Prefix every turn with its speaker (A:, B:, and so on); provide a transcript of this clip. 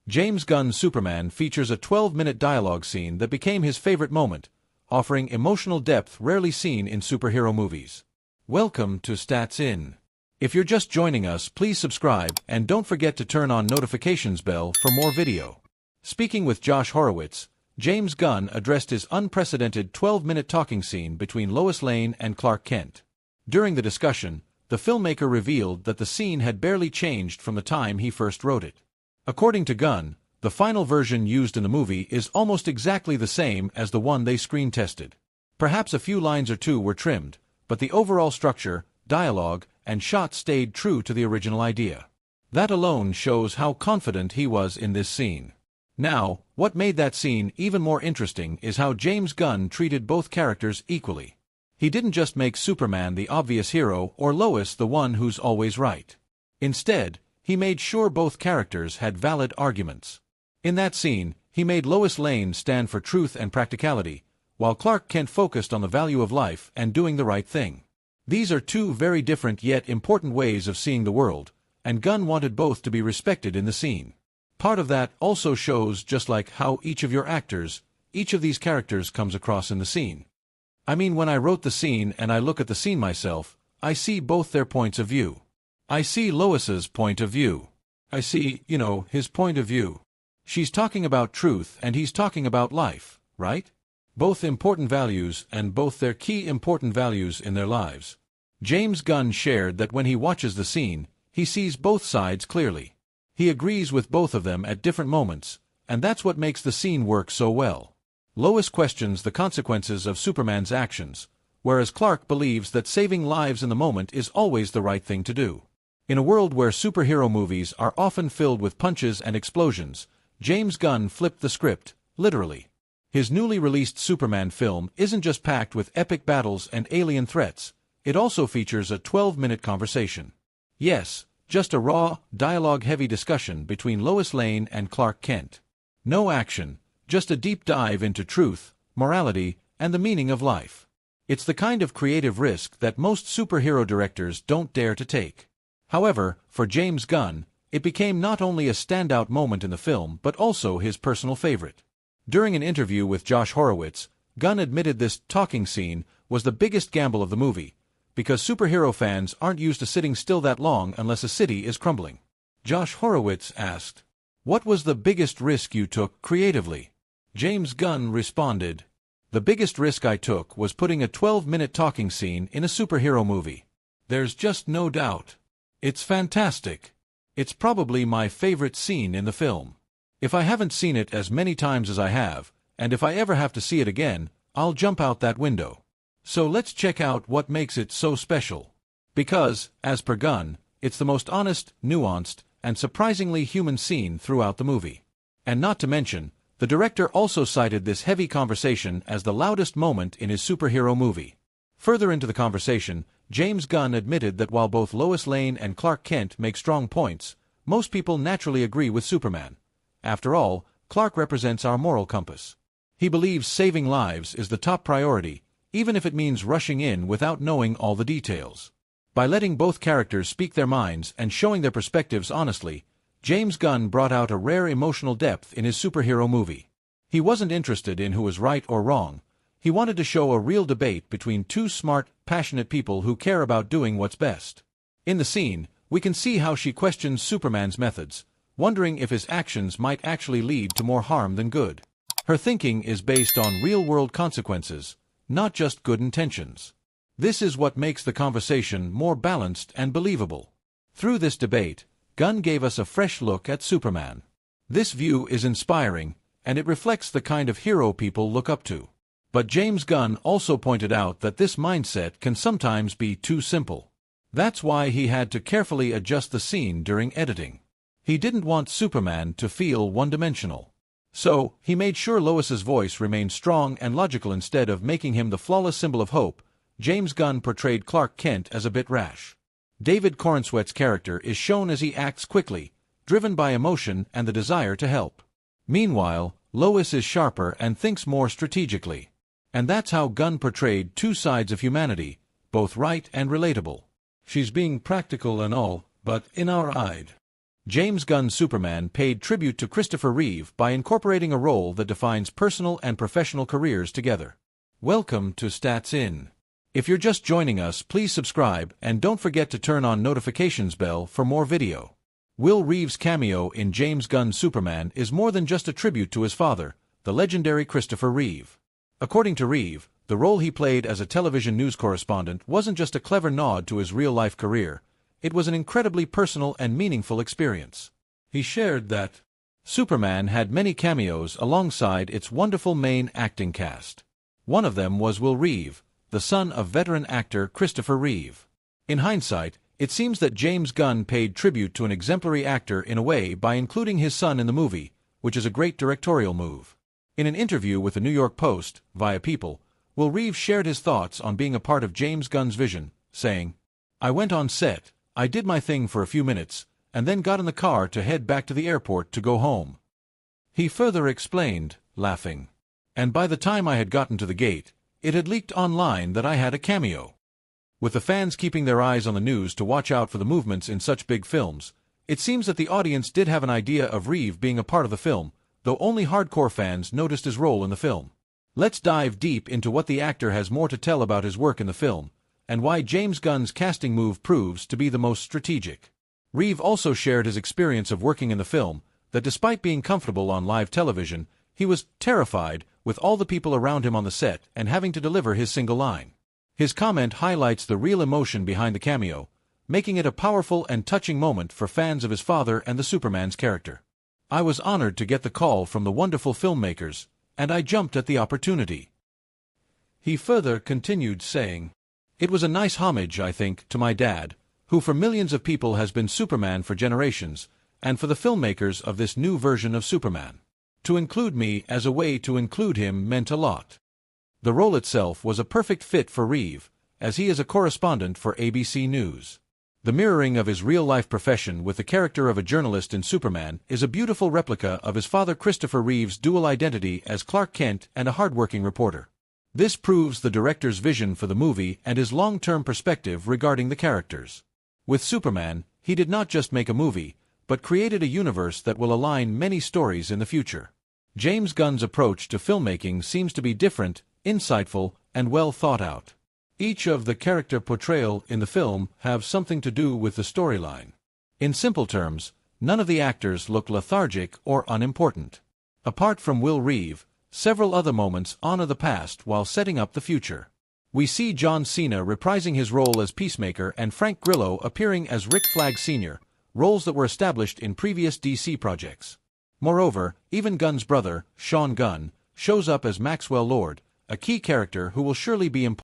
A: James Gunn's Superman features a 12-minute dialogue scene that became his favorite moment, offering emotional depth rarely seen in superhero movies. Welcome to Stats In. If you're just joining us, please subscribe and don't forget to turn on notifications bell for more video. Speaking with Josh Horowitz, James Gunn addressed his unprecedented 12-minute talking scene between Lois Lane and Clark Kent. During the discussion, the filmmaker revealed that the scene had barely changed from the time he first wrote it. According to Gunn, the final version used in the movie is almost exactly the same as the one they screen tested. Perhaps a few lines or two were trimmed, but the overall structure, dialogue, and shots stayed true to the original idea. That alone shows how confident he was in this scene. Now, what made that scene even more interesting is how James Gunn treated both characters equally. He didn't just make Superman the obvious hero or Lois the one who's always right. Instead, he made sure both characters had valid arguments. In that scene, he made Lois Lane stand for truth and practicality, while Clark Kent focused on the value of life and doing the right thing. These are two very different yet important ways of seeing the world, and Gunn wanted both to be respected in the scene. Part of that also shows just like how each of these characters comes across in the scene. I mean, when I wrote the scene and I look at the scene myself, I see both their points of view. I see Lois's point of view. I see, his point of view. She's talking about truth and he's talking about life, right? Both important values and both their key important values in their lives. James Gunn shared that when he watches the scene, he sees both sides clearly. He agrees with both of them at different moments, and that's what makes the scene work so well. Lois questions the consequences of Superman's actions, whereas Clark believes that saving lives in the moment is always the right thing to do. In a world where superhero movies are often filled with punches and explosions, James Gunn flipped the script, literally. His newly released Superman film isn't just packed with epic battles and alien threats, it also features a 12-minute conversation. Yes, just a raw, dialogue-heavy discussion between Lois Lane and Clark Kent. No action, just a deep dive into truth, morality, and the meaning of life. It's the kind of creative risk that most superhero directors don't dare to take. However, for James Gunn, it became not only a standout moment in the film but also his personal favorite. During an interview with Josh Horowitz, Gunn admitted this talking scene was the biggest gamble of the movie, because superhero fans aren't used to sitting still that long unless a city is crumbling. Josh Horowitz asked, "What was the biggest risk you took creatively?" James Gunn responded, "The biggest risk I took was putting a 12-minute talking scene in a superhero movie. There's just no doubt. It's fantastic. It's probably my favorite scene in the film. If I haven't seen it as many times as I have, and if I ever have to see it again, I'll jump out that window. So let's check out what makes it so special." Because, as per Gunn, it's the most honest, nuanced, and surprisingly human scene throughout the movie. And not to mention, the director also cited this heavy conversation as the loudest moment in his superhero movie. Further into the conversation, James Gunn admitted that while both Lois Lane and Clark Kent make strong points, most people naturally agree with Superman. After all, Clark represents our moral compass. He believes saving lives is the top priority, even if it means rushing in without knowing all the details. By letting both characters speak their minds and showing their perspectives honestly, James Gunn brought out a rare emotional depth in his superhero movie. He wasn't interested in who was right or wrong. He wanted to show a real debate between two smart, passionate people who care about doing what's best. In the scene, we can see how she questions Superman's methods, wondering if his actions might actually lead to more harm than good. Her thinking is based on real-world consequences, not just good intentions. This is what makes the conversation more balanced and believable. Through this debate, Gunn gave us a fresh look at Superman. This view is inspiring, and it reflects the kind of hero people look up to. But James Gunn also pointed out that this mindset can sometimes be too simple. That's why he had to carefully adjust the scene during editing. He didn't want Superman to feel one-dimensional. So, he made sure Lois's voice remained strong and logical. Instead of making him the flawless symbol of hope, James Gunn portrayed Clark Kent as a bit rash. David Corenswet's character is shown as he acts quickly, driven by emotion and the desire to help. Meanwhile, Lois is sharper and thinks more strategically. And that's how Gunn portrayed two sides of humanity, both right and relatable. She's being practical and all, but in our eye. James Gunn's Superman paid tribute to Christopher Reeve by incorporating a role that defines personal and professional careers together. Welcome to Stats In. If you're just joining us, please subscribe and don't forget to turn on notifications bell for more video. Will Reeves' cameo in James Gunn's Superman is more than just a tribute to his father, the legendary Christopher Reeve. According to Reeve, the role he played as a television news correspondent wasn't just a clever nod to his real-life career, it was an incredibly personal and meaningful experience. He shared that Superman had many cameos alongside its wonderful main acting cast. One of them was Will Reeve, the son of veteran actor Christopher Reeve. In hindsight, it seems that James Gunn paid tribute to an exemplary actor in a way by including his son in the movie, which is a great directorial move. In an interview with the New York Post, via People, Will Reeve shared his thoughts on being a part of James Gunn's vision, saying, "I went on set, I did my thing for a few minutes, and then got in the car to head back to the airport to go home." He further explained, laughing, "And by the time I had gotten to the gate, it had leaked online that I had a cameo." With the fans keeping their eyes on the news to watch out for the movements in such big films, it seems that the audience did have an idea of Reeve being a part of the film, though only hardcore fans noticed his role in the film. Let's dive deep into what the actor has more to tell about his work in the film, and why James Gunn's casting move proves to be the most strategic. Reeve also shared his experience of working in the film, that despite being comfortable on live television, he was terrified with all the people around him on the set and having to deliver his single line. His comment highlights the real emotion behind the cameo, making it a powerful and touching moment for fans of his father and the Superman's character. "I was honored to get the call from the wonderful filmmakers, and I jumped at the opportunity." He further continued saying, "It was a nice homage, I think, to my dad, who for millions of people has been Superman for generations, and for the filmmakers of this new version of Superman. To include me as a way to include him meant a lot." The role itself was a perfect fit for Reeve, as he is a correspondent for ABC News. The mirroring of his real-life profession with the character of a journalist in Superman is a beautiful replica of his father Christopher Reeve's dual identity as Clark Kent and a hardworking reporter. This proves the director's vision for the movie and his long-term perspective regarding the characters. With Superman, he did not just make a movie, but created a universe that will align many stories in the future. James Gunn's approach to filmmaking seems to be different, insightful, and well thought out. Each of the character portrayal in the film have something to do with the storyline. In simple terms, none of the actors look lethargic or unimportant. Apart from Will Reeve, several other moments honor the past while setting up the future. We see John Cena reprising his role as Peacemaker and Frank Grillo appearing as Rick Flag Sr., roles that were established in previous DC projects. Moreover, even Gunn's brother, Sean Gunn, shows up as Maxwell Lord, a key character who will surely be important